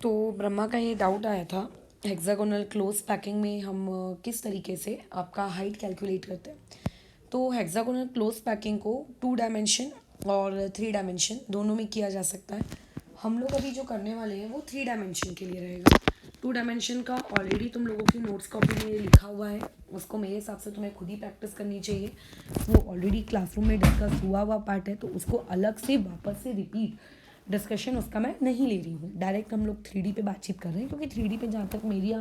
तो ब्रह्मा का ये डाउट आया था हेक्सागोनल क्लोज पैकिंग में हम किस तरीके से आपका हाइट कैलकुलेट करते हैं। तो हेक्सागोनल क्लोज पैकिंग को 2 डायमेंशन और 3 डायमेंशन दोनों में किया जा सकता है। हम लोग अभी जो करने वाले हैं वो 3 डायमेंशन के लिए रहेगा। 2 डायमेंशन का ऑलरेडी तुम लोगों की नोट्स कॉपी में लिखा हुआ है, उसको मेरे हिसाब से तुम्हें खुद ही प्रैक्टिस करनी चाहिए। वो ऑलरेडी क्लासरूम में डिस्कस हुआ पार्ट है, तो उसको अलग से वापस से रिपीट डिस्कशन उसका मैं नहीं ले रही हूँ। डायरेक्ट हम लोग 3D पे बातचीत कर रहे हैं, क्योंकि 3D पे जहाँ तक मेरी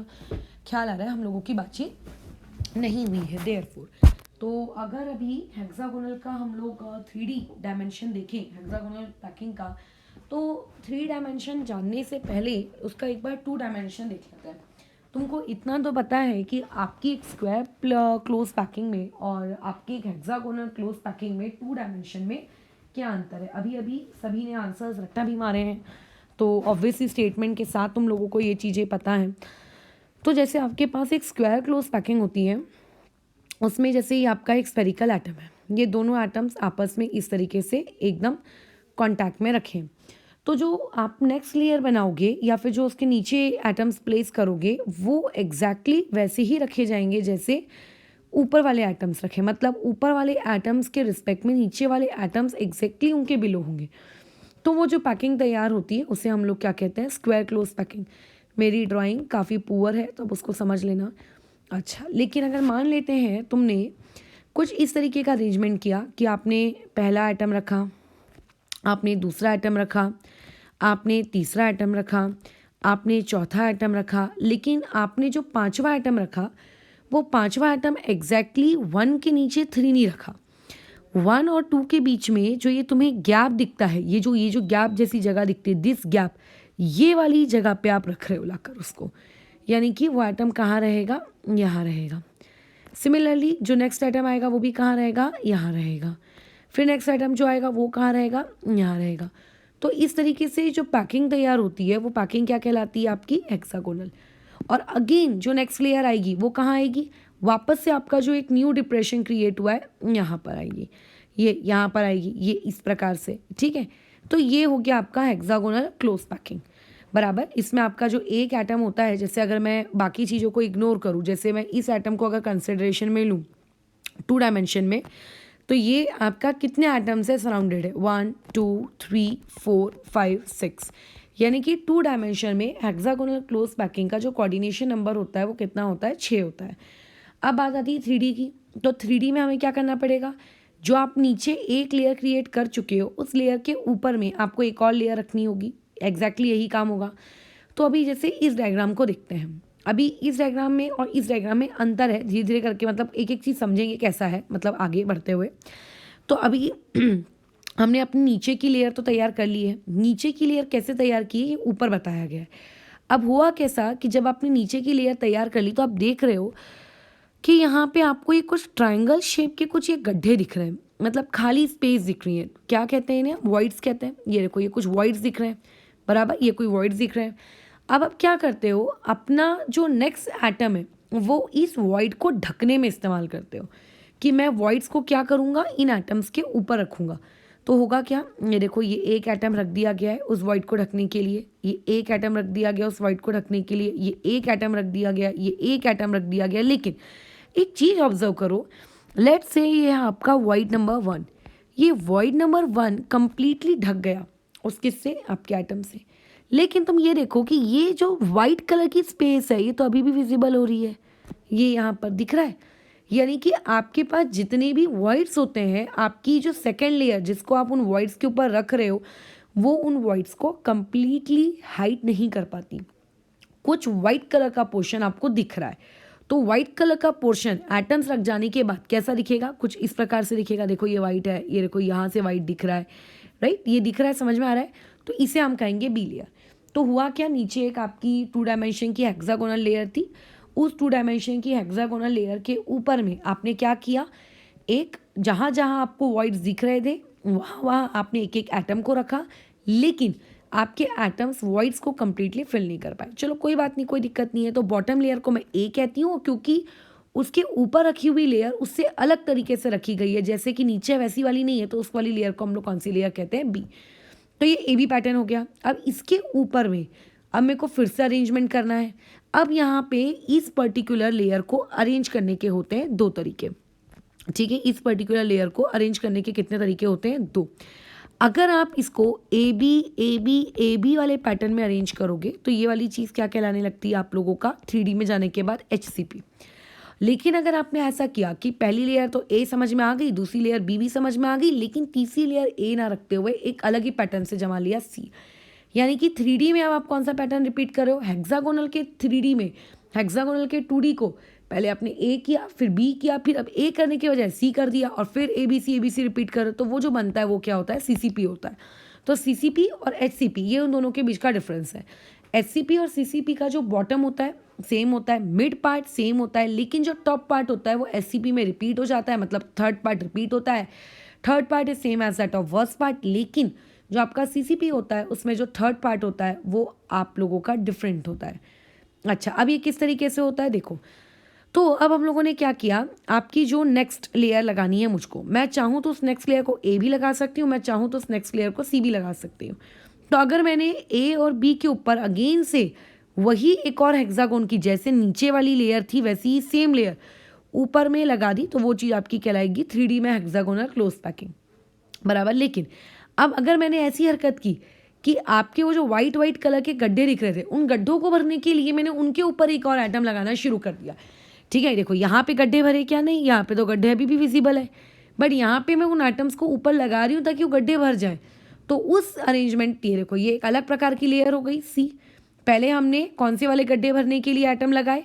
ख्याल आ रहा है हम लोगों की बातचीत नहीं हुई है देयरफॉर। तो अगर अभी हेक्सागोनल का हम लोग 3D डायमेंशन देखें हेक्सागोनल पैकिंग का, तो 3 डायमेंशन जानने से पहले उसका एक बार 2 डायमेंशन देख लेते हैं। तुमको इतना तो पता है कि आपकी एक स्क्वायर क्लोज पैकिंग में और आपकी एक हेक्सागोनल क्लोज पैकिंग में 2 डायमेंशन में क्या अंतर है। अभी अभी सभी ने आंसर्स रट्टा भी मारे हैं, तो ऑब्वियसली स्टेटमेंट के साथ तुम लोगों को ये चीज़ें पता हैं। तो जैसे आपके पास एक स्क्वायर क्लोज पैकिंग होती है, उसमें जैसे ही आपका एक स्फेरिकल एटम है, ये दोनों एटम्स आपस में इस तरीके से एकदम कांटेक्ट में रखें, तो जो आप नेक्स्ट लेयर बनाओगे या फिर जो उसके नीचे एटम्स प्लेस करोगे वो एग्जैक्टली वैसे ही रखे जाएंगे जैसे ऊपर वाले एटम्स रखे। मतलब ऊपर वाले एटम्स के रिस्पेक्ट में नीचे वाले एटम्स एग्जैक्टली उनके बिलो होंगे। तो वो जो पैकिंग तैयार होती है उसे हम लोग क्या कहते हैं, स्क्वायर क्लोज पैकिंग। मेरी ड्राइंग काफ़ी पुअर है तो अब उसको समझ लेना। अच्छा, लेकिन अगर मान लेते हैं तुमने कुछ इस तरीके का अरेंजमेंट किया कि आपने पहला आइटम रखा, आपने दूसरा आइटम रखा, आपने तीसरा आइटम रखा, आपने चौथा आइटम रखा, लेकिन आपने जो पांचवा आइटम रखा वो पांचवा आइटम एग्जैक्टली 1 के नीचे 3 नहीं रखा। 1 और 2 के बीच में जो ये तुम्हें गैप दिखता है, ये जो गैप जैसी जगह दिखती है, दिस गैप, ये वाली जगह पे आप रख रहे हो लाकर उसको, यानी कि वो आइटम कहाँ रहेगा, यहाँ रहेगा। सिमिलरली जो नेक्स्ट आइटम आएगा वो भी कहाँ रहेगा, यहाँ रहेगा। फिर नेक्स्ट आइटम जो आएगा वो कहाँ रहेगा, यहाँ रहेगा। तो इस तरीके से जो पैकिंग तैयार होती है वो पैकिंग क्या कहलाती है, आपकी हेक्सागोनल। और अगेन जो नेक्स्ट लेयर आएगी वो कहाँ आएगी, वापस से आपका जो एक न्यू डिप्रेशन क्रिएट हुआ है यहाँ पर आएगी, ये यहाँ पर आएगी, ये इस प्रकार से, ठीक है। तो ये हो गया आपका हेक्सागोनल क्लोज पैकिंग बराबर। इसमें आपका जो एक एटम होता है, जैसे अगर मैं बाकी चीज़ों को इग्नोर करूँ, जैसे मैं इस एटम को अगर कंसिडरेशन में लूँ 2 डायमेंशन में, तो ये आपका कितने एटम से सराउंडेड है, 1 2 3 4 5 6, यानी कि 2 डायमेंशन में हेक्सागोनल क्लोज पैकिंग का जो कोऑर्डिनेशन नंबर होता है वो कितना होता है, 6 होता है। अब बात आती है 3D की। तो 3D में हमें क्या करना पड़ेगा, जो आप नीचे एक लेयर क्रिएट कर चुके हो उस लेयर के ऊपर में आपको एक और लेयर रखनी होगी, एग्जैक्टली यही काम होगा। तो अभी जैसे इस डायग्राम को देखते हैं, अभी इस डायग्राम में और इस डायग्राम में अंतर है, धीरे धीरे करके मतलब एक एक चीज़ समझेंगे कैसा है, मतलब आगे बढ़ते हुए। तो अभी हमने अपनी नीचे की लेयर तो तैयार कर ली है, नीचे की लेयर कैसे तैयार की है ये ऊपर बताया गया है। अब हुआ कैसा कि जब आपने नीचे की लेयर तैयार कर ली तो आप देख रहे हो कि यहाँ पे आपको ये कुछ ट्रायंगल शेप के कुछ ये गड्ढे दिख रहे हैं, मतलब खाली स्पेस दिख रही है। क्या कहते हैं इन्हें, वॉइड्स कहते हैं। ये देखो ये कुछ वॉइड्स दिख रहे हैं बराबर, ये कोई वॉइड्स दिख रहे हैं। अब आप क्या करते हो, अपना जो नेक्स्ट एटम है वो इस वॉइड को ढकने में इस्तेमाल करते हो कि मैं वॉइड्स को क्या करूँगा, इन एटम्स के ऊपर रखूँगा। तो होगा क्या, ये देखो ये एक एटम रख दिया गया है उस वॉइड को ढकने के लिए, ये एक एटम रख दिया गया उस वॉइड को ढकने के लिए, ये एक एटम रख दिया गया, ये एक एटम रख दिया गया। लेकिन एक चीज़ ऑब्जर्व करो, लेट से ये आपका वॉइड नंबर 1, ये वॉइड नंबर 1 कंप्लीटली ढक गया उस किससे, आपके एटम से। लेकिन तुम ये देखो कि ये जो वाइट कलर की स्पेस है ये तो अभी भी विजिबल हो रही है, ये यहाँ पर दिख रहा है। यानी कि आपके पास जितने भी वॉइड्स होते हैं, आपकी जो सेकेंड लेयर जिसको आप उन वॉइड्स के ऊपर रख रहे हो वो उन वॉइड्स को कंप्लीटली हाइड नहीं कर पाती। कुछ वाइट कलर का पोर्शन आपको दिख रहा है। तो वाइट कलर का पोर्शन एटम्स रख जाने के बाद कैसा दिखेगा, कुछ इस प्रकार से दिखेगा। देखो ये वाइट है, ये देखो यहाँ से वाइट दिख रहा है, राइट, ये दिख रहा है, समझ में आ रहा है। तो इसे हम कहेंगे बी लेयर। तो हुआ क्या, नीचे एक आपकी 2 डायमेंशन की हेक्सागोनल लेयर थी, उस 2 डायमेंशन की हेक्सागोनल लेयर के ऊपर में आपने क्या किया, एक जहाँ जहाँ आपको वॉइड्स दिख रहे थे वहाँ वहाँ आपने एक एक एटम को रखा, लेकिन आपके एटम्स वॉइड्स को कंप्लीटली फिल नहीं कर पाए। चलो कोई बात नहीं, कोई दिक्कत नहीं है। तो बॉटम लेयर को मैं ए कहती हूँ क्योंकि उसके ऊपर रखी हुई लेयर उससे अलग तरीके से रखी गई है, जैसे कि नीचे वैसी वाली नहीं है, तो उस वाली लेयर को हम लोग कौन सी लेयर कहते हैं, बी। तो ये ए बी पैटर्न हो गया। अब इसके ऊपर में अब मेरे को फिर से अरेंजमेंट करना है। अब यहाँ पे इस पर्टिकुलर लेयर को अरेंज करने के होते हैं दो तरीके, ठीक है। इस पर्टिकुलर लेयर को अरेंज करने के कितने तरीके होते हैं? दो। अगर आप इसको ए बी वाले पैटर्न में अरेंज करोगे तो ये वाली चीज़ क्या कहलाने लगती है आप लोगों का 3D में जाने के बाद HCP। लेकिन अगर आपने ऐसा किया कि पहली लेयर तो ए समझ में आ गई, दूसरी लेयर बी भी समझ में आ गई, लेकिन तीसरी लेयर ए ना रखते हुए एक अलग ही पैटर्न से जमा लिया सी, यानी कि 3D में अब आप कौन सा पैटर्न रिपीट कर रहे हो? हेक्सागोनल के 3D में, हेक्सागोनल के 2D को पहले आपने ए किया, फिर बी किया, फिर अब ए करने की वजह सी कर दिया, और फिर ए बी सी रिपीट करो, तो वो जो बनता है वो क्या होता है? CCP होता है। तो CCP और HCP ये उन दोनों के बीच का डिफरेंस है। HCP और CCP का जो बॉटम होता है सेम होता है, मिड पार्ट सेम होता है, लेकिन जो टॉप पार्ट होता है वो SCP में रिपीट हो जाता है, मतलब थर्ड पार्ट रिपीट होता है। Third part is same as that of first part, लेकिन जो आपका CCP होता है उसमें जो थर्ड पार्ट होता है वो आप लोगों का डिफरेंट होता है। अच्छा, अब ये किस तरीके से होता है देखो। तो अब हम लोगों ने क्या किया, आपकी जो नेक्स्ट लेयर लगानी है मुझको, मैं चाहूँ तो उस नेक्स्ट लेयर को ए भी लगा सकती हूँ, मैं चाहूँ तो उस नेक्स्ट लेयर को सी भी लगा सकती हूँ। तो अगर मैंने ए और बी के ऊपर अगेन से वही एक और हेक्सागोन की, जैसे नीचे वाली लेयर थी वैसी ही सेम लेयर ऊपर में लगा दी, तो वो चीज़ आपकी कहलाएगी 3D में हेक्सागोनल क्लोज पैकिंग, बराबर। लेकिन अब अगर मैंने ऐसी हरकत की कि आपके वो जो वाइट वाइट कलर के गड्ढे दिख रहे थे, उन गड्ढों को भरने के लिए मैंने उनके ऊपर एक और आइटम लगाना शुरू कर दिया, ठीक है। देखो यहाँ पे गड्ढे भरे क्या? नहीं, यहाँ पे तो गड्ढे अभी भी विजिबल है, बट यहाँ पे मैं उन आइटम्स को ऊपर लगा रही हूँ ताकि वो गड्ढे भर जाए। तो उस अरेंजमेंट, ये देखो ये एक अलग प्रकार की लेयर हो गई सी। पहले हमने कौन से वाले गड्ढे भरने के लिए आइटम लगाए?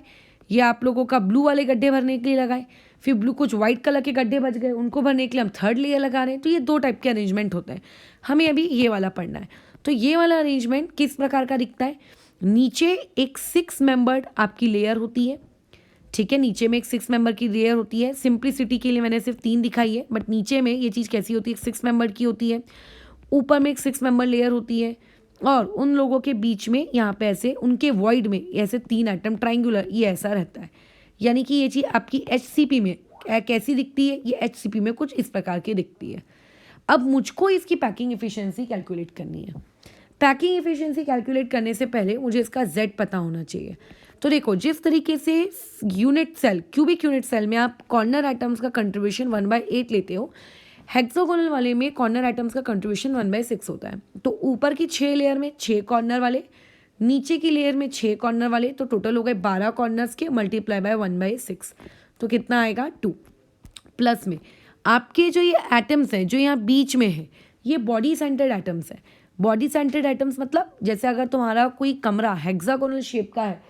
ये आप लोगों का ब्लू वाले गड्ढे भरने के लिए लगाए, फिर ब्लू कुछ वाइट कलर के गड्ढे बच गए, उनको भरने के लिए हम थर्ड लेयर लगा रहे हैं। तो ये दो टाइप के अरेंजमेंट होते हैं, हमें अभी ये वाला पढ़ना है। तो ये वाला अरेंजमेंट किस प्रकार का दिखता है? नीचे एक 6 मेंबर्ड आपकी लेयर होती है, ठीक है। नीचे में एक 6 मेंबर की लेयर होती है, सिंप्लिसिटी के लिए मैंने सिर्फ 3 दिखाई है, बट नीचे में ये चीज़ कैसी होती है? 6 मेंबर की होती है। ऊपर में एक 6 मेंबर लेयर होती है, और उन लोगों के बीच में यहाँ पे ऐसे उनके वॉइड में ऐसे 3 आइटम ट्राइंगुलर ये ऐसा रहता है। यानी कि ये चीज़ आपकी HCP में कैसी दिखती है? ये HCP में कुछ इस प्रकार की दिखती है। अब मुझको इसकी पैकिंग एफिशिएंसी कैलकुलेट करनी है। पैकिंग एफिशिएंसी कैलकुलेट करने से पहले मुझे इसका Z पता होना चाहिए। तो देखो, जिस तरीके से unit cell, cubic unit cell में आप कॉर्नर आइटम्स का कंट्रीब्यूशन 1/8 लेते हो, हेक्सागोनल वाले में कॉर्नर आइटम्स का कंट्रीब्यूशन 1/6 होता है। तो ऊपर की 6 लेयर में 6 कॉर्नर वाले, नीचे की लेयर में 6 कॉर्नर वाले, तो टोटल हो गए 12 कॉर्नर्स के मल्टीप्लाई बाय 1/6, तो कितना आएगा? 2। प्लस में आपके जो ये एटम्स हैं जो यहाँ बीच में है, ये बॉडी सेंटर्ड एटम्स है। बॉडी सेंटर्ड एटम्स मतलब जैसे अगर तुम्हारा कोई कमरा हेक्सागोनल शेप का है,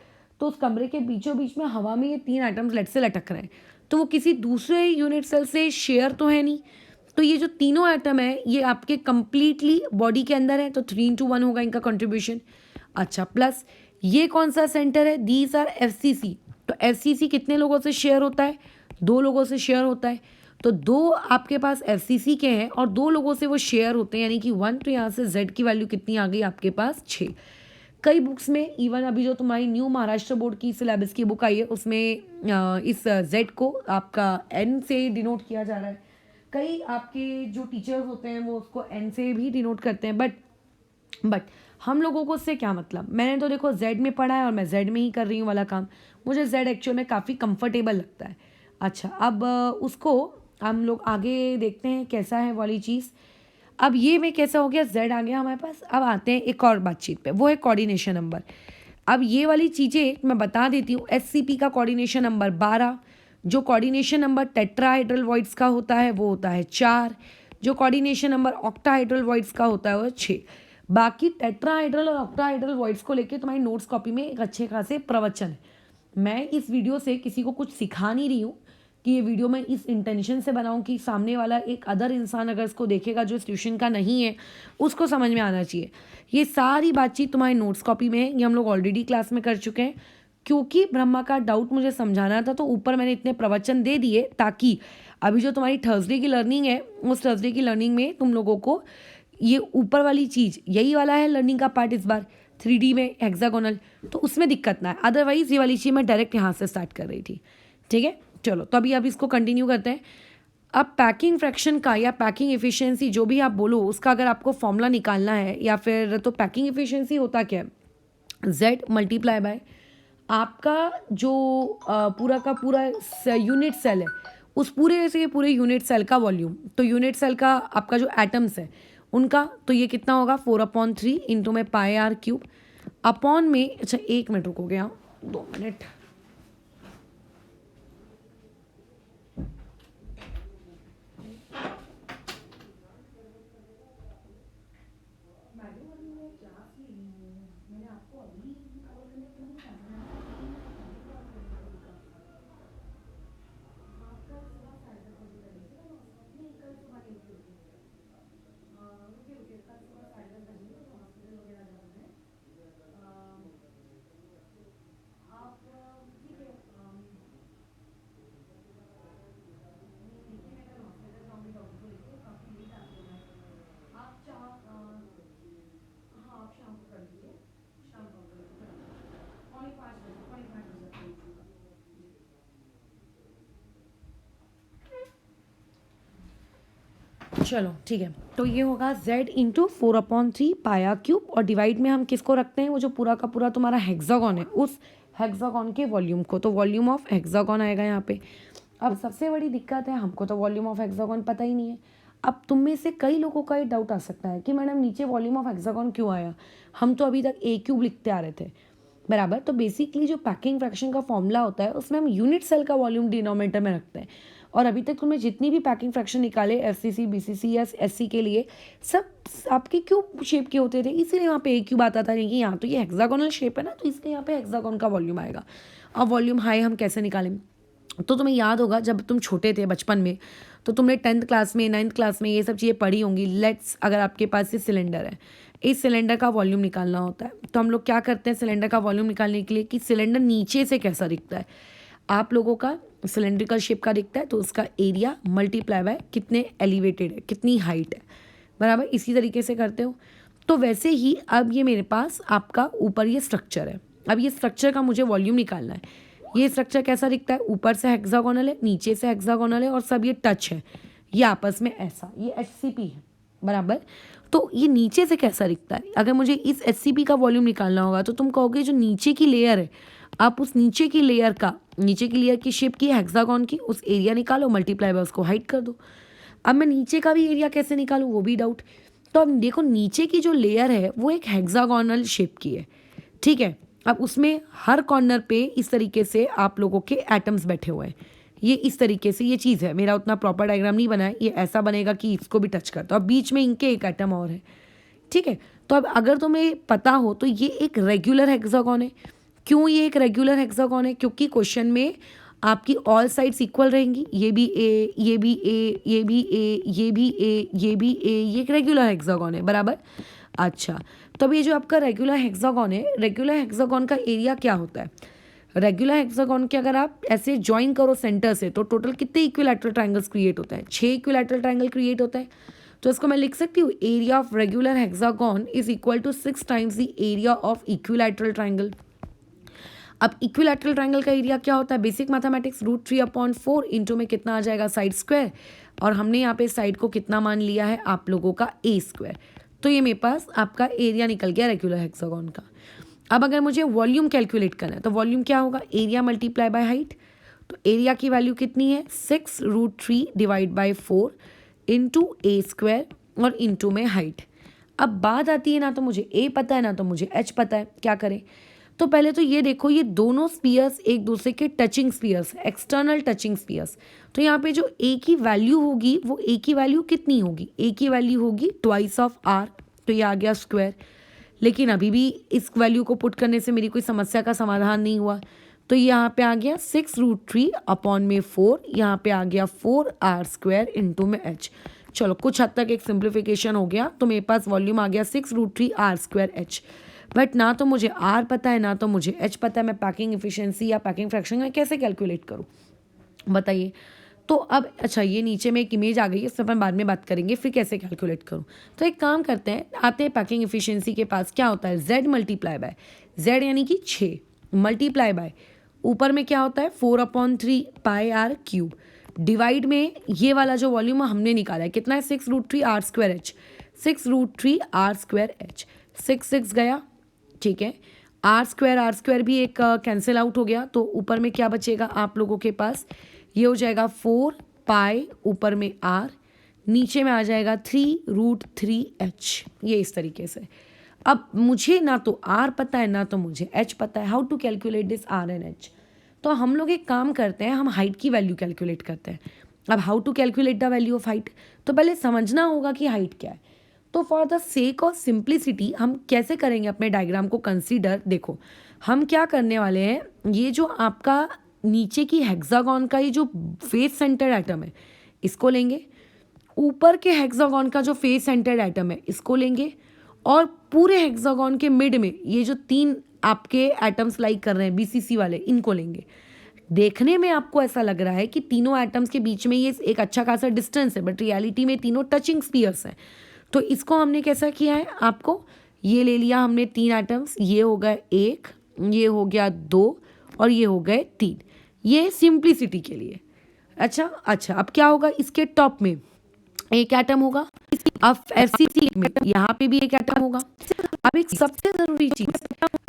तो उस कमरे के बीचों बीच में हवा में ये 3 आइटम्स लेट से लटक रहे हैं, तो वो किसी दूसरे यूनिट सेल से शेयर तो है नहीं। तो ये जो तीनों आइटम है ये आपके कंप्लीटली बॉडी के अंदर है, तो 3:1 होगा इनका कंट्रीब्यूशन। अच्छा, प्लस ये कौन सा सेंटर है? These are FCC। तो FCC कितने लोगों से शेयर होता है? 2 लोगों से शेयर होता है। तो 2 आपके पास FCC के हैं और 2 लोगों से वो शेयर होते हैं, यानी कि 1। तो यहाँ से Z की वैल्यू कितनी आ गई आपके पास? 6। कई बुक्स में, इवन अभी जो तुम्हारी न्यू महाराष्ट्र बोर्ड की सिलेबस की बुक आई है उसमें इस Z को आपका N से डिनोट किया जा रहा है। कई आपके जो टीचर्स होते हैं वो उसको N से भी डिनोट करते हैं, बट हम लोगों को उससे क्या मतलब? मैंने तो देखो Z में पढ़ा है और मैं Z में ही कर रही हूँ वाला काम, मुझे Z एक्चुअल में काफ़ी कंफर्टेबल लगता है। अच्छा, अब उसको हम लोग आगे देखते हैं कैसा है वाली चीज़। अब ये में कैसा हो गया? Z आ गया हमारे पास। अब आते हैं एक और बातचीत पे, वो है कोऑर्डिनेशन नंबर। अब ये वाली चीज़ें मैं बता देती हूँ। HCP का कोऑर्डिनेशन नंबर 12, जो कोऑर्डिनेशन नंबर टेट्राहाइड्रल वॉइड्स का होता है वो होता है 4, जो कोऑर्डिनेशन नंबर ऑक्टाहाइड्रल वॉइड्स का होता है वो 6। बाकी टेट्राहाइड्रल और ऑक्टाहाइड्रल वॉइड्स को लेकर तुम्हारी नोट्स कॉपी में एक अच्छे खासे प्रवचन है। मैं इस वीडियो से किसी को कुछ सिखा नहीं रही हूँ कि ये वीडियो मैं इस इंटेंशन से बनाऊं कि सामने वाला एक अदर इंसान अगर इसको देखेगा जो इस ट्यूशन का नहीं है उसको समझ में आना चाहिए। ये सारी बातचीत तुम्हारी नोट्स कॉपी में है, ये हम लोग ऑलरेडी क्लास में कर चुके हैं। क्योंकि ब्रह्मा का डाउट मुझे समझाना था तो ऊपर मैंने इतने प्रवचन दे दिए ताकि अभी जो तुम्हारी थर्सडे की लर्निंग है उस थर्सडे की लर्निंग में तुम लोगों को ये ऊपर वाली चीज़, यही वाला है लर्निंग का पार्ट इस बार 3D में हेक्सागोनल, तो उसमें दिक्कत ना है। अदरवाइज ये वाली चीज़ मैं डायरेक्ट यहाँ से स्टार्ट कर रही थी, ठीक है। चलो, तो अभी आप इसको कंटिन्यू करते हैं। अब पैकिंग फ्रैक्शन का या पैकिंग एफिशिएंसी जो भी आप बोलो उसका अगर आपको फॉर्मूला निकालना है या फिर, तो पैकिंग एफिशिएंसी होता क्या है? z मल्टीप्लाई बाय आपका जो पूरा का पूरा यूनिट सेल है, उस पूरे से पूरे यूनिट सेल का वॉल्यूम, तो यूनिट सेल का आपका जो एटम्स है उनका, तो ये कितना होगा 4/3 इंटू में पाई आर क्यूब अपॉन में, अच्छा 1 मिनट रुको गया, 2 मिनट। चलो ठीक है, तो ये होगा z इंटू 4/3 पाया क्यूब, और डिवाइड में हम किसको रखते हैं, वो जो पूरा का पूरा तुम्हारा हेक्सागोन है उस हेक्सागोन के वॉल्यूम को, तो वॉल्यूम ऑफ हेक्सागोन आएगा यहाँ पे। अब सबसे बड़ी दिक्कत है, हमको तो वॉल्यूम ऑफ हेक्सागोन पता ही नहीं है। अब तुम में से कई लोगों का ये डाउट आ सकता है कि मैडम नीचे वॉल्यूम ऑफ हेक्सागोन क्यों आया, हम तो अभी तक ए क्यूब लिखते आ रहे थे, बराबर। तो बेसिकली जो पैकिंग फ्रैक्शन का फॉर्मूला होता है उसमें हम यूनिट सेल का वॉल्यूम डिनोमिनेटर में रखते हैं, और अभी तक तुमने जितनी भी पैकिंग फ्रैक्शन निकाले एफसीसी बीसीसी या एससी के लिए, सब आपके क्यूब शेप के होते थे, इसीलिए यहाँ पे ए क्यूब आता था। नहीं, यहाँ तो ये हेक्सागोनल शेप है ना, तो इसलिए यहाँ पे हेक्सागोन का वॉल्यूम आएगा। अब वॉल्यूम हाई हम कैसे निकालें, तो तुम्हें याद होगा जब तुम छोटे थे बचपन में, तो तुमने 10th क्लास में 9th क्लास में ये सब चीज़ें पढ़ी होंगी। लेट्स, अगर आपके पास ये सिलेंडर है, इस सिलेंडर का वॉल्यूम निकालना होता है, तो हम लोग क्या करते हैं सिलेंडर का वॉल्यूम निकालने के लिए कि सिलेंडर नीचे से कैसा दिखता है। आप लोगों का सिलेंड्रिकल शेप का दिखता है, तो उसका एरिया मल्टीप्लाई बाय कितने एलिवेटेड है, कितनी हाइट है, बराबर। इसी तरीके से करते हो। तो वैसे ही अब ये मेरे पास आपका ऊपर ये स्ट्रक्चर है, अब ये स्ट्रक्चर का मुझे वॉल्यूम निकालना है। ये स्ट्रक्चर कैसा दिखता है, ऊपर से हेक्सागोनल है, नीचे से हेक्सागोनल है, और सब ये टच है, ये आपस में ऐसा, ये HCP है, बराबर। तो ये नीचे से कैसा दिखता है, अगर मुझे इस HCP का वॉल्यूम निकालना होगा, तो तुम कहोगे जो नीचे की लेयर है, आप उस नीचे की लेयर का, नीचे की लेयर की शेप की हेक्सागोन की, उस एरिया निकालो, मल्टीप्लाई बाय उसको हाइट कर दो। अब मैं नीचे का भी एरिया कैसे निकालूं, वो भी डाउट। तो अब देखो नीचे की जो लेयर है वो एक हेक्सागोनल शेप की है, ठीक है। अब उसमें हर कॉर्नर पे इस तरीके से आप लोगों के एटम्स बैठे हुए हैं, ये इस तरीके से ये चीज़ है। मेरा उतना प्रॉपर डायग्राम नहीं बना है, ये ऐसा बनेगा कि इसको भी टच करता है, और बीच में इनके एक एटम और है, ठीक है। तो अब अगर तुम्हें पता हो तो ये एक रेगुलर हेक्सागोन है। क्यों ये एक रेगुलर हेक्सागोन है, क्योंकि क्वेश्चन में आपकी ऑल साइड्स इक्वल रहेंगी, ये भी ए, ये भी ए, ये भी ए, ये भी ए, ये भी ए, ये एक रेगुलर हेक्सागोन है, बराबर। अच्छा, तब ये जो आपका रेगुलर हेक्सागोन है, रेगुलर हेक्सागोन का एरिया क्या होता है, रेगुलर हेक्सागोन के अगर आप ऐसे ज्वाइन करो सेंटर से, तो टोटल कितने इक्विलैटरल ट्रायंगल्स क्रिएट होते हैं, 6 इक्विलैटरल ट्रायंगल क्रिएट होता है। तो इसको मैं लिख सकती हूँ, area of regular hexagon is equal to 6 times the area of equilateral triangle. अब इक्विलैटरल ट्रायंगल का एरिया क्या होता है, बेसिक मैथमेटिक्स, √3/4 इंटू में कितना आ जाएगा साइड स्क्वायर, और हमने यहाँ पे साइड को कितना मान लिया है आप लोगों का A²। तो ये मेरे पास आपका एरिया निकल गया रेगुलर हेक्सागोन का। अब अगर मुझे वॉल्यूम कैलकुलेट करना है, तो वॉल्यूम क्या होगा, एरिया मल्टीप्लाई बाय हाइट। तो एरिया की वैल्यू कितनी है, 6√3 डिवाइड बाई 4 इंटू A² और इंटू में हाइट। अब बात आती है, ना तो मुझे A पता है ना तो मुझे H पता है, क्या करें। तो पहले तो ये देखो, ये दोनों स्पीयर्स एक दूसरे के touching spheres, external touching spheres. तो यहाँ पे जो A की वैल्यू होगी, वो A की वैल्यू कितनी होगी, A की वैल्यू होगी ट्वाइस ऑफ R, तो ये आ गया स्क्वायर। लेकिन अभी भी इस वैल्यू को पुट करने से मेरी कोई समस्या का समाधान नहीं हुआ, तो यहाँ पे आ गया 6√3 अपॉन में 4, यहाँ पे आ गया 4R² इंटू में H। चलो कुछ हद तक एक सिंप्लीफिकेशन हो गया, तो मेरे पास वॉल्यूम आ गया 6√3R² H। बट ना तो मुझे R पता है ना तो मुझे H पता है, मैं पैकिंग एफिशिएंसी या पैकिंग फ्रैक्शन में कैसे कैलकुलेट करूँ, बताइए। तो अब अच्छा, ये नीचे में एक इमेज आ गई है, इस पर अपन बाद में बात करेंगे फिर कैसे कैलकुलेट करूँ। तो एक काम करते हैं, आते हैं पैकिंग एफिशिएंसी के पास। क्या होता है, Z मल्टीप्लाई बाय Z यानी कि 6 मल्टीप्लाई बाय ऊपर में क्या होता है 4/3 पाई आर क्यूब, डिवाइड में ये वाला जो वॉल्यूम हमने निकाला है कितना है 6√3R²H, 6√3R²H, 6 6 गया, ठीक है। आर स्क्वायर भी एक कैंसिल आउट हो गया, तो ऊपर में क्या बचेगा आप लोगों के पास, ये हो जाएगा 4 पाई, ऊपर में आर, नीचे में आ जाएगा 3√3h, ये इस तरीके से। अब मुझे ना तो आर पता है ना तो मुझे एच पता है, how to calculate this R and H. तो हम लोग एक काम करते हैं, हम हाइट की वैल्यू कैलकुलेट करते हैं। अब how to calculate the value of height, तो पहले समझना होगा कि हाइट क्या है। तो for the sake of simplicity हम कैसे करेंगे अपने डायग्राम को कंसीडर। देखो हम क्या करने वाले हैं, ये जो आपका नीचे की हेक्सागोन का ये जो फेस सेंटर्ड एटम है इसको लेंगे, ऊपर के हेक्सागोन का जो फेस सेंटर्ड एटम है इसको लेंगे, और पूरे हेक्सागोन के मिड में ये जो 3 आपके एटम्स लाइक कर रहे हैं बीसीसी वाले, इनको लेंगे। देखने में आपको ऐसा लग रहा है कि तीनों एटम्स के बीच में ये एक अच्छा खासा डिस्टेंस है, बट रियलिटी में तीनों टचिंग स्पीयर्स हैं। तो इसको हमने कैसा किया है, आपको ये ले लिया हमने 3 एटम्स, ये हो गए 1, ये हो गया 2 और ये हो गए 3, ये सिंप्लिसिटी के लिए। अच्छा, अब क्या होगा, इसके टॉप में एक एटम होगा, अब एफसीसी में यहाँ पे भी एक एटम होगा। अब एक सबसे जरूरी चीज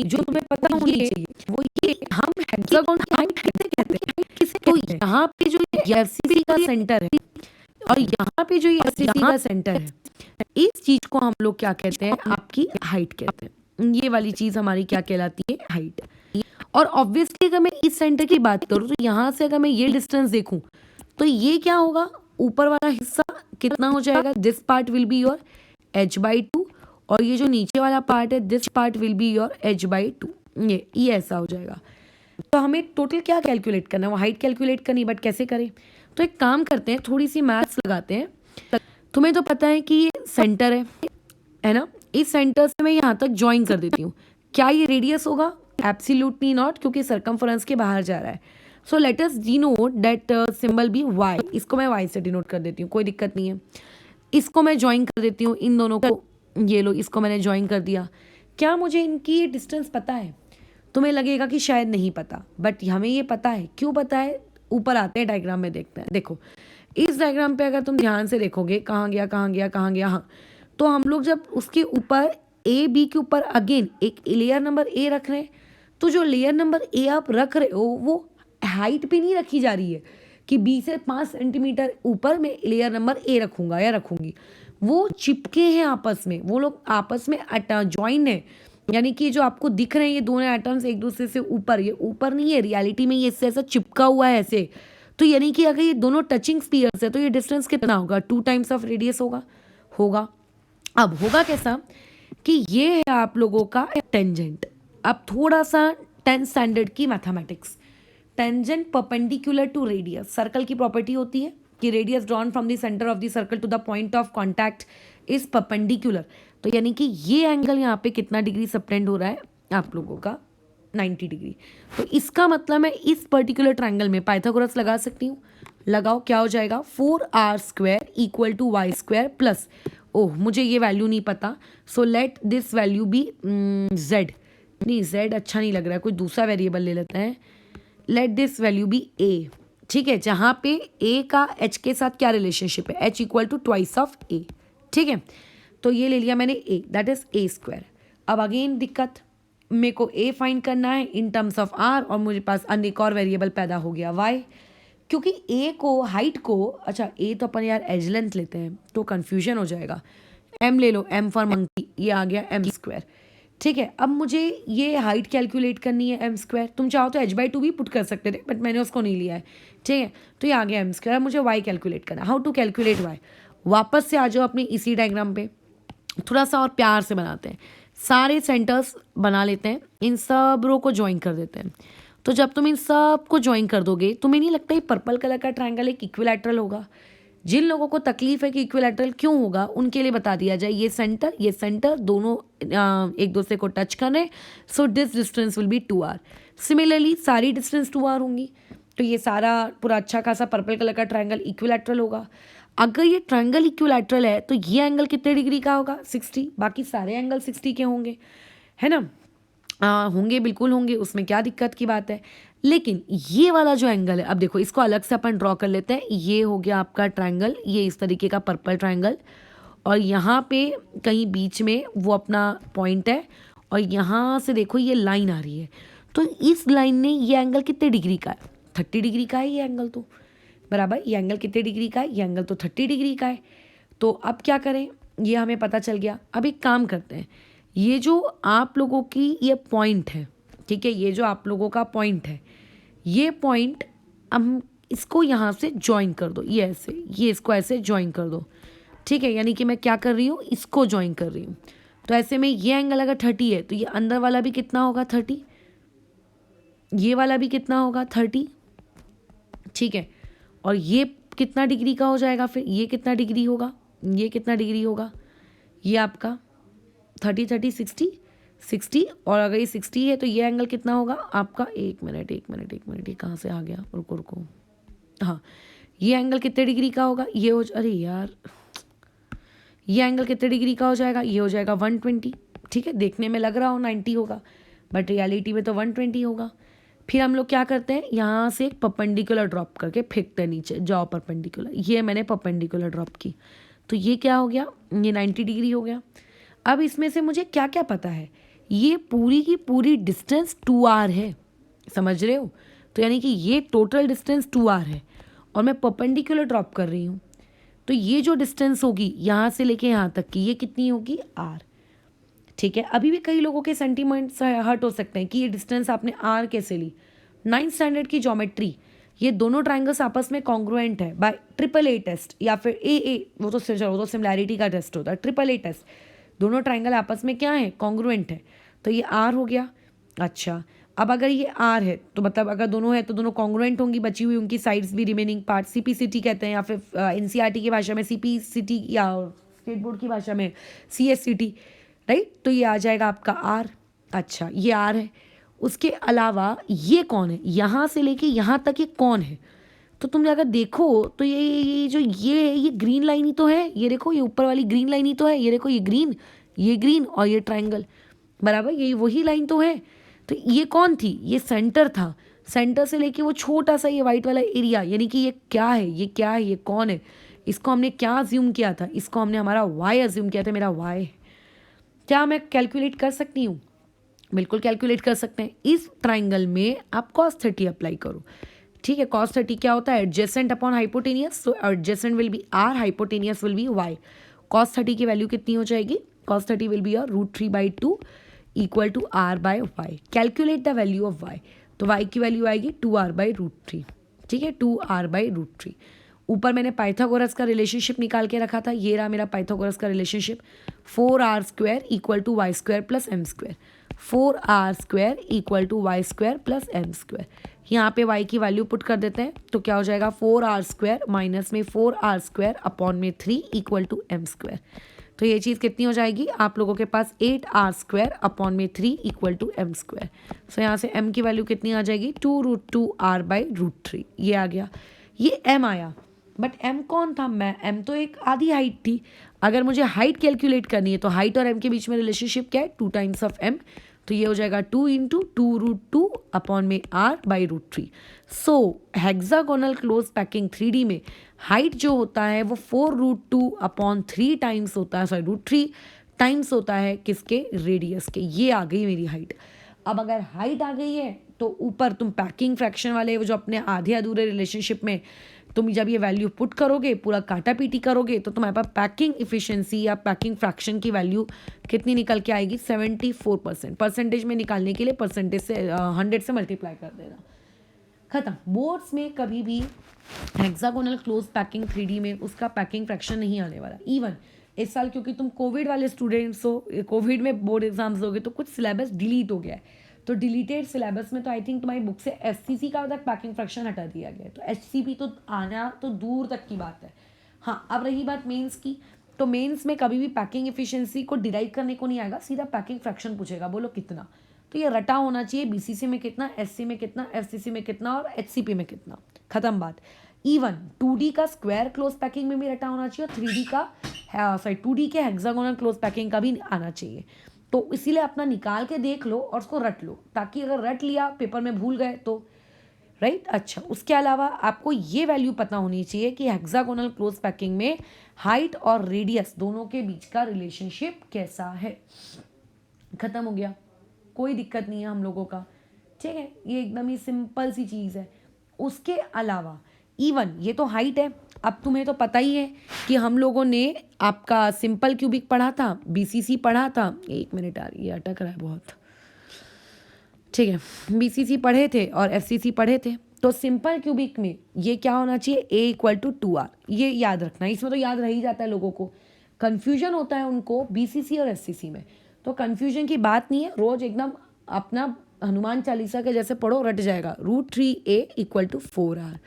जो तुम्हें पता होनी चाहिए वो ये, हम हेक्सागोन की हाइट कैसे कहते हैं, तो यहाँ पे जो एफसीसी का सेंटर है और यहाँ पे जो ये एफसीसी का सेंटर है, इस चीज को हम लोग क्या कहते हैं, आपकी हाइट कहते हैं। ये वाली चीज हमारी क्या कहलाती है, हाइट। और ऑब्वियसली अगर मैं इस सेंटर की बात करूँ तो यहाँ से अगर मैं ये डिस्टेंस देखूं तो ये क्या होगा, ऊपर वाला हिस्सा कितना हो जाएगा, this part will be your h/2, और ये जो नीचे वाला पार्ट है this part will be your h/2, ये ऐसा हो जाएगा। तो हमें टोटल क्या कैलकुलेट करना है, वो हाइट कैलकुलेट करनी, बट कैसे करें। तो एक काम करते हैं, थोड़ी सी मैथ्स लगाते हैं। तुम्हें तो पता है कि ये सेंटर है ना, इस सेंटर से मैं यहाँ तक ज्वाइन कर देती हूँ, क्या ये रेडियस होगा, एब्सोल्युटली नॉट, क्योंकि सरकमफेरेंस के बाहर जा रहा है। So let us denote that symbol be y, इसको मैं y से डिनोट कर देती हूँ, कोई दिक्कत नहीं है। इसको मैं ज्वाइन कर देती हूँ, इन दोनों को, ये लो, इसको मैंने ज्वाइन कर दिया। क्या मुझे इनकी ये डिस्टेंस पता है, तुम्हें लगेगा कि शायद नहीं पता, बट हमें ये पता है। क्यों पता है, ऊपर आते हैं डायग्राम में देखते हैं। देखो इस डायग्राम पे अगर तुम ध्यान से देखोगे, कहाँ गया, हाँ, तो हम लोग जब उसके ऊपर ए बी के ऊपर अगेन एक लेयर नंबर ए रख रहे हैं, तो जो लेयर नंबर ए आप रख रहे हो वो हाइट पे नहीं रखी जा रही है कि बी से 5 सेंटीमीटर ऊपर में लेयर नंबर ए रखूंगा या रखूंगी, वो चिपके हैं आपस में, वो लोग आपस में ज्वाइन है। यानी कि जो आपको दिख रहे हैं ये दोनों एटम्स एक दूसरे से ऊपर, ये ऊपर नहीं है, रियलिटी में ये इससे ऐसा चिपका हुआ है ऐसे। तो यानी कि अगर ये दोनों टचिंग स्पीयर्स है तो ये डिस्टेंस कितना होगा, 2 टाइम्स ऑफ रेडियस होगा। अब होगा कैसा कि ये है आप लोगों का टेंजेंट। अब थोड़ा सा 10th स्टैंडर्ड की mathematics, tangent perpendicular to radius, circle की प्रॉपर्टी होती है कि radius drawn from the centre of the circle to the point of contact is perpendicular. तो यानी कि ये एंगल यहाँ पे कितना डिग्री सबटेंड हो रहा है आप लोगों का, 90 डिग्री। तो इसका मतलब मैं इस पर्टिकुलर ट्रायंगल में पाइथागोरस लगा सकती हूँ, लगाओ, क्या हो जाएगा, 4r² equal to y² plus, ओह मुझे ये वैल्यू नहीं पता, so let this value be z, नहीं z अच्छा नहीं लग रहा है, कोई दूसरा वेरिएबल ले लेते हैं, let this value be a, ठीक है, जहाँ पे a का h के साथ क्या रिलेशनशिप है, h equal to twice of a, ठीक है। तो ये ले लिया मैंने a, दैट इज a²। अब अगेन दिक्कत, मेरे को a फाइंड करना है इन टर्म्स ऑफ r, और मुझे पास अन्य एक और वेरिएबल पैदा हो गया y, क्योंकि a को, हाइट को, अच्छा a तो अपन यार एज लेंथ लेते हैं तो कन्फ्यूजन हो जाएगा, m ले लो, m फॉर मंकी, ये आ गया m², ठीक है। अब मुझे ये हाइट कैलकुलेट करनी है m², तुम चाहो तो h/2 भी पुट कर सकते थे, बट मैंने उसको नहीं लिया है, ठीक है। तो ये आ गया m²। अब मुझे y कैलकुलेट करना है, हाउ टू कैलकुलेट y। वापस से आ जाओ अपने इसी डायग्राम पे, थोड़ा सा और प्यार से बनाते हैं, सारे सेंटर्स बना लेते हैं, इन सब रो को ज्वाइन कर देते हैं। तो जब तुम इन सब को ज्वाइन कर दोगे, तुम्हें नहीं लगता ये पर्पल कलर का ट्रायंगल एक इक्विलैटरल होगा। जिन लोगों को तकलीफ है कि इक्विलैटरल क्यों होगा, उनके लिए बता दिया जाए, ये सेंटर दोनों एक दूसरे को टच कर रहे हैं, so this distance will be 2r। Similarly सारी डिस्टेंस 2r होंगी, तो ये सारा पूरा अच्छा खासा पर्पल कलर का ट्रायंगल इक्विलैटरल होगा। अगर ये ट्रायंगल इक्विलैटरल है तो ये एंगल कितने डिग्री का होगा, 60, बाकी सारे एंगल 60 के होंगे, है ना, होंगे, बिल्कुल होंगे, उसमें क्या दिक्कत की बात है। लेकिन ये वाला जो एंगल है, अब देखो इसको अलग से अपन ड्रॉ कर लेते हैं, ये हो गया आपका ट्रायंगल, ये इस तरीके का पर्पल ट्रायंगल, और यहाँ पे कहीं बीच में वो अपना पॉइंट है, और यहाँ से देखो ये लाइन आ रही है, तो इस लाइन ने ये एंगल कितने डिग्री का है, 30 डिग्री का है ये एंगल, तो बराबर ये एंगल कितने डिग्री का है, ये एंगल तो 30 डिग्री का है। तो अब क्या करें, ये हमें पता चल गया। अब एक काम करते हैं, ये जो आप लोगों की ये पॉइंट है, ठीक है, ये जो आप लोगों का पॉइंट है, ये पॉइंट हम इसको यहाँ से ज्वाइन कर दो, ये ऐसे, ये इसको ऐसे ज्वाइन कर दो, ठीक है। यानी कि मैं क्या कर रही हूँ, इसको ज्वाइन कर रही हूँ। तो ऐसे में ये एंगल अगर 30 है तो ये अंदर वाला भी कितना होगा 30, ये वाला भी कितना होगा 30, ठीक है। और ये कितना डिग्री का हो जाएगा, फिर ये कितना डिग्री होगा, ये कितना डिग्री होगा, ये आपका 30 30 60, और अगर ये 60 है तो ये एंगल कितना होगा आपका, एक मिनट, ये कहाँ से आ गया, रुको रुको, हाँ, ये एंगल कितने डिग्री का होगा, ये हो, अरे यार, ये एंगल कितने डिग्री का हो जाएगा, ये हो जाएगा 120, ठीक है। देखने में लग रहा हो 90 होगा, बट रियलिटी में तो 120 होगा। फिर हम लोग क्या करते हैं, यहाँ से एक परपेंडिकुलर ड्रॉप करके फेंकते हैं नीचे, जाओ परपेंडिकुलर, ये मैंने परपेंडिकुलर ड्रॉप की, तो ये क्या हो गया, ये 90 डिग्री हो गया। अब इसमें से मुझे क्या क्या पता है, ये पूरी की पूरी डिस्टेंस 2r है, समझ रहे हो। तो यानी कि ये टोटल डिस्टेंस 2r है और मैं परपेंडिकुलर ड्रॉप कर रही हूँ, तो ये जो डिस्टेंस होगी यहाँ से लेके यहाँ तक की, ये कितनी होगी r, ठीक है। अभी भी कई लोगों के सेंटीमेंट्स हर्ट हो सकते हैं कि ये डिस्टेंस आपने r कैसे ली। 9th स्टैंडर्ड की ज्योमेट्री, ये दोनों ट्राइंगल्स आपस में कॉन्ग्रुएंट है बाय AAA टेस्ट, या फिर AA, वो तो सिमिलैरिटी का टेस्ट होता है, AAA टेस्ट, दोनों ट्राइंगल आपस में क्या है, कॉन्ग्रुएंट है। तो ये r हो गया। अच्छा, अब अगर ये r है तो मतलब अगर दोनों है तो दोनों कॉन्ग्रुएंट होंगी, बची हुई उनकी साइड्स भी रिमेनिंग पार्ट, CPCT कहते हैं, या फिर NCERT की भाषा में CPCT, या स्टेट बोर्ड की भाषा में CSCT, राइट। तो ये आ जाएगा आपका r। अच्छा, ये r है। उसके अलावा ये कौन है, यहाँ से लेके यहाँ तक ये कौन है, तो तुम अगर देखो तो ये जो ये ग्रीन लाइन ही तो है, ये देखो, ये ऊपर वाली ग्रीन लाइन ही तो है, ये देखो, ये ग्रीन और ये ट्राइंगल, बराबर यही वही लाइन तो है। तो ये कौन थी, ये सेंटर था, सेंटर से लेके वो छोटा सा ये वाइट वाला एरिया, यानी कि ये क्या है, ये क्या है, ये कौन है, इसको हमने क्या अज्यूम किया था, इसको हमने हमारा वाई अज्यूम किया था, मेरा वाई। क्या मैं कैलकुलेट कर सकती हूँ, बिल्कुल कैलकुलेट कर सकते हैं। इस ट्राइंगल में आप cos 30 अप्लाई करो, ठीक है। cos 30 क्या होता है, एडजेसेंट अपॉन हाइपोटेनियस, तो adjacent will be r, hypotenuse will be y। cos 30 की वैल्यू कितनी हो जाएगी, cos 30 will be √3/2 equal to r/y। Calculate the value of y, तो y की वैल्यू आएगी 2r/√3, ठीक है, 2r/√3। ऊपर मैंने पाइथागोरस का रिलेशनशिप निकाल के रखा था, ये रहा मेरा पाइथागोरस का relationship, 4r² equal to y² plus m², 4r² equal to y² plus m²। यहाँ पे y की वैल्यू पुट कर देते हैं, तो क्या हो जाएगा, 4r² माइनस में 4r² अपॉन में 3 इक्वल टू m²। तो ये चीज़ कितनी हो जाएगी आप लोगों के पास, 8r² अपॉन में 3 इक्वल टू m²। सो यहाँ से m की वैल्यू कितनी आ जाएगी, 2√2r/√3, ये आ गया, ये m आया। बट m कौन था, मैं m तो एक आधी हाइट थी। अगर मुझे हाइट कैलकुलेट करनी है तो हाइट और m के बीच में रिलेशनशिप क्या है, 2 टाइम्स ऑफ m, तो ये हो जाएगा 2 × 2√2 अपॉन में r/√3। सो हेक्सागोनल क्लोज पैकिंग 3D में हाइट जो होता है वो 4√2 अपॉन 3 टाइम्स होता है, √3 टाइम्स होता है किसके, रेडियस के। ये आ गई मेरी हाइट। अब अगर हाइट आ गई है तो ऊपर तुम पैकिंग फ्रैक्शन वाले वो जो अपने आधे अधूरे रिलेशनशिप में तुम जब ये वैल्यू पुट करोगे, पूरा काटा पीटी करोगे, तो तुम्हारे पास पैकिंग इफिशिएंसी या पैकिंग फ्रैक्शन की वैल्यू कितनी निकल के आएगी, 74%। परसेंटेज में निकालने के लिए परसेंटेज से 100 से मल्टीप्लाई कर देना, खत्म। बोर्ड्स में कभी भी हेक्सागोनल क्लोज पैकिंग 3D में उसका पैकिंग फ्रैक्शन नहीं आने वाला। इवन इस साल क्योंकि तुम कोविड वाले स्टूडेंट्स हो, कोविड में बोर्ड एग्जाम्स दोगे, तो कुछ सिलेबस डिलीट हो गया है, तो डिलीटेड सिलेबस में तो आई थिंक तुम्हारी बुक से SCC का तक पैकिंग फ्रैक्शन हटा दिया गया है, तो HCP तो आना तो दूर तक की बात है। हाँ, अब रही बात मेंस की, तो मेंस में कभी भी पैकिंग एफिशिएंसी को डिराइव करने को नहीं आएगा, सीधा पैकिंग फ्रैक्शन पूछेगा, बोलो कितना। तो ये रटा होना चाहिए, BCC में कितना, SC में कितना, FCC में कितना और HCP में कितना, खत्म बात। इवन 2D का स्क्वायर क्लोज पैकिंग में भी रटा होना चाहिए और 3D का 2D के हेक्सागोनल क्लोज पैकिंग का भी आना चाहिए। तो इसीलिए अपना निकाल के देख लो और उसको रट लो, ताकि अगर रट लिया पेपर में भूल गए तो, राइट। अच्छा, उसके अलावा आपको ये वैल्यू पता होनी चाहिए कि हेक्सागोनल क्लोज पैकिंग में हाइट और रेडियस दोनों के बीच का रिलेशनशिप कैसा है। ख़त्म हो गया, कोई दिक्कत नहीं है हम लोगों का, ठीक है। ये एकदम ही सिंपल सी चीज़ है। उसके अलावा इवन ये तो हाइट है। अब तुम्हें तो पता ही है कि हम लोगों ने आपका सिंपल क्यूबिक पढ़ा था, बीसीसी पढ़ा था। 1 मिनट आ रही है, अटक रहा है बहुत, ठीक है। बीसीसी पढ़े थे और एफसीसी पढ़े थे। तो सिंपल क्यूबिक में ये क्या होना चाहिए, ए इक्वल टू 2r, ये याद रखना है। इसमें तो याद रह ही जाता है लोगों को, कन्फ्यूजन होता है उनको बीसीसी और एफसीसी में। तो कन्फ्यूजन की बात नहीं है, रोज एकदम अपना हनुमान चालीसा के जैसे पढ़ो, रट जाएगा। √3a equal to 4r।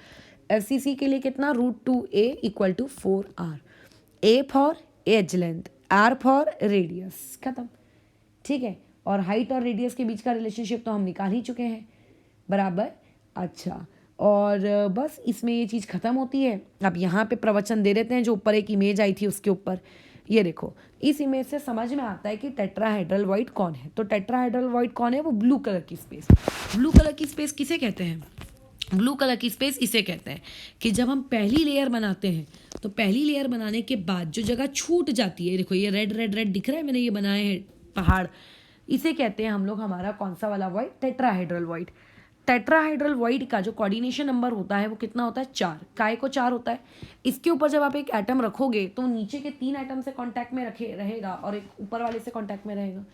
FCC के लिए कितना, √2a equal to 4r। A for edge length, R for radius, खत्म, ठीक है। और हाइट और रेडियस के बीच का रिलेशनशिप तो हम निकाल ही चुके हैं, बराबर। अच्छा, और बस इसमें ये चीज़ ख़त्म होती है। अब यहाँ पे प्रवचन दे देते हैं, जो ऊपर एक इमेज आई थी उसके ऊपर। ये देखो, इस इमेज से समझ में आता है कि टेट्राहेड्रल वॉइड कौन है। तो टेट्राहेड्रल वॉइड कौन है, वो ब्लू कलर की स्पेस। ब्लू कलर की स्पेस किसे कहते हैं, ब्लू कलर की स्पेस इसे कहते हैं कि जब हम पहली लेयर बनाते हैं, तो पहली लेयर बनाने के बाद जो जगह छूट जाती है, देखो ये रेड रेड रेड दिख रहा है, मैंने ये बनाए हैं पहाड़, इसे कहते हैं हम लोग हमारा कौन सा वाला void, tetrahedral void. Tetrahedral void का जो कोऑर्डिनेशन नंबर होता है वो कितना होता है, 4। काय को 4 होता है। इसके ऊपर जब आप एक एटम रखोगे तो नीचे के 3 एटम से कांटेक्ट में रहेगा और एक ऊपर वाले से कांटेक्ट में रहेगा,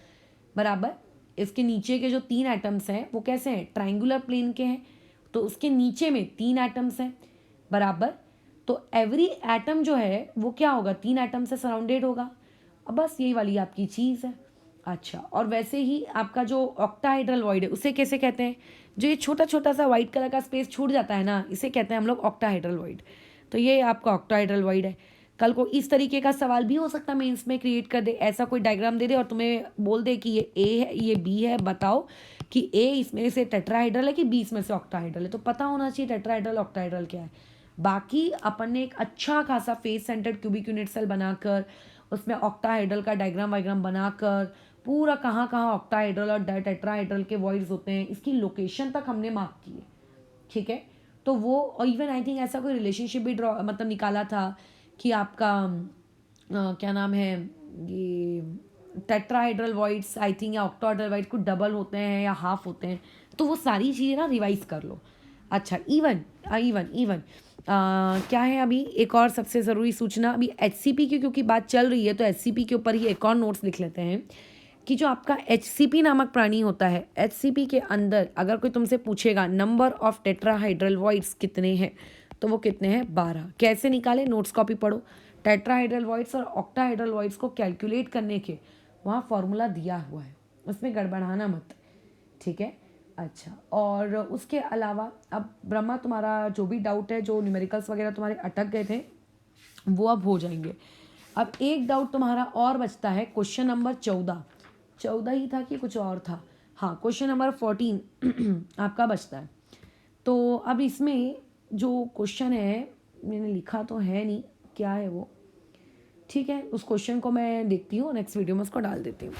बराबर। इसके नीचे के जो 3 एटम्स हैं वो कैसे हैं, ट्राइंगुलर प्लेन के हैं, तो उसके नीचे में 3 एटम्स हैं, बराबर। तो एवरी एटम जो है वो क्या होगा, 3 एटम से सराउंडेड होगा। अब बस यही वाली आपकी चीज़ है। अच्छा, और वैसे ही आपका जो ऑक्टाहेड्रल वॉइड है उसे कैसे कहते हैं, जो ये छोटा छोटा सा वाइट कलर का स्पेस छूट जाता है ना, इसे कहते हैं हम लोग ऑक्टाहेड्रल वॉइड। तो ये आपका ऑक्टाहेड्रल वॉइड है। कल को इस तरीके का सवाल भी हो सकता है मेंस में, क्रिएट कर दे, ऐसा कोई डायग्राम दे दे और तुम्हें बोल दे कि ये ए है, ये बी है, बताओ कि ए इसमें से टेट्राहेड्रल है कि बी इसमें से ऑक्टाहेड्रल है। तो पता होना चाहिए टेट्राहेड्रल ऑक्टाहेड्रल क्या है। बाकी अपन ने एक अच्छा खासा face centred cubic unit cell बनाकर उसमें ऑक्टाहेड्रल का डायग्राम वायग्राम बनाकर पूरा कहाँ कहाँ ऑक्टाहेड्रल और टेट्राहेड्रल के वॉइड्स होते हैं, इसकी लोकेशन तक हमने मार्क की है, ठीक है। तो वो, और इवन आई थिंक ऐसा कोई रिलेशनशिप भी ड्रॉ मतलब निकाला था कि आपका क्या नाम है, ये टेट्राहेड्रल वॉइड्स आई थिंक या ऑक्टाहेड्रल वॉइड कुछ डबल होते हैं या हाफ होते हैं। तो वो सारी चीज़ें ना रिवाइज कर लो। अच्छा, इवन इवन इवन क्या है अभी एक और सबसे ज़रूरी सूचना, अभी एचसीपी की क्योंकि बात चल रही है तो एचसीपी के ऊपर ही एक और नोट्स लिख लेते हैं कि जो आपका एचसीपी नामक प्राणी होता है, एचसीपी के अंदर अगर कोई तुमसे पूछेगा नंबर ऑफ टेट्राहाइड्रल वॉइड्स कितने हैं, तो वो कितने हैं, 12। कैसे निकाले, नोट्स कॉपी पढ़ो। टेट्राहाइड्रल वॉइड्स और ऑक्टाहाइड्रल वॉइड्स को कैलकुलेट करने के वहाँ फॉर्मूला दिया हुआ है, उसमें गड़बड़ाना मत, ठीक है। अच्छा, और उसके अलावा अब ब्रह्मा तुम्हारा जो भी डाउट है, जो न्यूमेरिकल्स वगैरह तुम्हारे अटक गए थे वो अब हो जाएंगे। अब एक डाउट तुम्हारा और बचता है, क्वेश्चन नंबर 14 ही था कि कुछ और था, हाँ क्वेश्चन नंबर 14 आपका बचता है। तो अब इसमें जो क्वेश्चन है, मैंने लिखा तो है नहीं क्या है वो, ठीक है, उस क्वेश्चन को मैं देखती हूँ, नेक्स्ट वीडियो में उसको डाल देती हूँ।